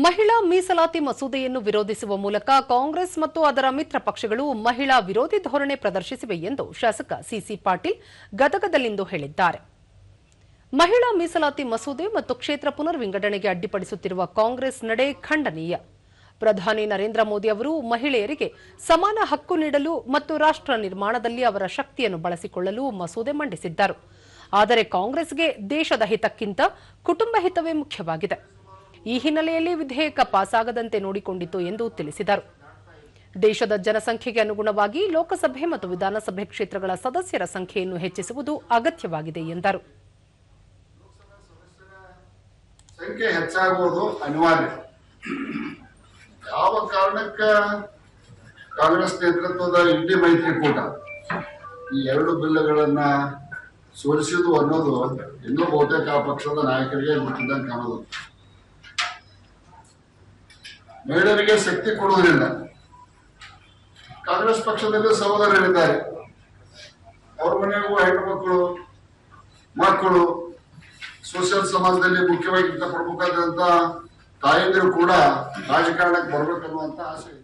ಮಹಿಳಾ ಮೀಸಲಾತಿ ಮಸೂದೆಯನ್ನು ವಿರೋಧಿಸುವ ಮೂಲಕ ಕಾಂಗ್ರೆಸ್ ಮತ್ತು ಅದರ ಮಿತ್ರ ಪಕ್ಷಗಳು ಮಹಿಳಾ ವಿರೋಧಿ ಧೋರಣೆ ಪ್ರದರ್ಶಿಸಿವೆ ಎಂದು ಶಾಸಕ ಸಿಸಿ ಪಾಟೀಲ್ ಗದಗದಲ್ಲಿಂದು ಹೇಳಿದ್ದಾರೆ. ಮಹಿಳಾ ಮೀಸಲಾತಿ ಮಸೂದೆ ಮತ್ತು ಕ್ಷೇತ್ರ ಪುನರ್ವಿಂಗಡಣೆಗೆ ಅಡ್ಡಿಪಡಿಸುತ್ತಿರುವ ಕಾಂಗ್ರೆಸ್ ನಡೆ ಖಂಡನೀಯ. ಪ್ರಧಾನಿ ನರೇಂದ್ರ ಮೋದಿ ಅವರು ಮಹಿಳೆಯರಿಗೆ ಸಮಾನ ಹಕ್ಕು ನೀಡಲು ಮತ್ತು ರಾಷ್ಟ್ರ ನಿರ್ಮಾಣದಲ್ಲಿ ಅವರ ಶಕ್ತಿಯನ್ನು ಬಳಸಿಕೊಳ್ಳಲು ಮಸೂದೆ ಮಂಡಿಸಿದ್ದರು. ಆದರೆ ಕಾಂಗ್ರೆಸ್ಗೆ ದೇಶದ ಹಿತಕ್ಕಿಂತ ಕುಟುಂಬ ಹಿತವೇ ಮುಖ್ಯವಾಗಿದೆ. ಈ ಹಿನ್ನೆಲೆಯಲ್ಲಿ ವಿಧೇಯಕ ಪಾಸಾಗದಂತೆ ನೋಡಿಕೊಂಡಿತು ಎಂದು ತಿಳಿಸಿದರು. ದೇಶದ ಜನಸಂಖ್ಯೆಗೆ ಅನುಗುಣವಾಗಿ ಲೋಕಸಭೆ ಮತ್ತು ವಿಧಾನಸಭೆ ಕ್ಷೇತ್ರಗಳ ಸದಸ್ಯರ ಸಂಖ್ಯೆಯನ್ನು ಹೆಚ್ಚಿಸುವುದು ಅಗತ್ಯವಾಗಿದೆ ಎಂದರು. ಸಂಖ್ಯೆ ಹೆಚ್ಚಾಗುವುದು ಅನಿವಾರ್ಯ. ಯಾವ ಕಾರಣಕ್ಕೆ ಕಾಂಗ್ರೆಸ್ ನೇತೃತ್ವದ ಇಂಡಿ ಮೈತ್ರಿಕೂಟ ಈ ಎರಡು ಬಿಲ್ಗಳನ್ನ ಸೋಲಿಸಿದು ಅನ್ನೋದು ಇನ್ನೂ ಬಹುತೇಕ ಆ ಪಕ್ಷದ ನಾಯಕರಿಗೆ ಗೊತ್ತಿದ್ದಂಗೆ ಕಾಣೋದು. ಮಹಿಳೆಯರಿಗೆ ಶಕ್ತಿ ಕೊಡುವುದರಿಂದ ಕಾಂಗ್ರೆಸ್ ಪಕ್ಷದಲ್ಲಿ ಸಹೋದರರಿದ್ದಾರೆ. ಅವ್ರ ಮನೆಗೂ ಹೆಣ್ಣು ಮಕ್ಕಳು ಸೋಷಿಯಲ್ ಸಮಾಜದಲ್ಲಿ ಮುಖ್ಯವಾಗಿ ಪ್ರಮುಖವಾದಂತ ತಾಯಂದಿರು ಕೂಡ ರಾಜಕಾರಣಕ್ಕೆ ಬರ್ಬೇಕನ್ನುವಂತ ಆಸೆ ಇದೆ.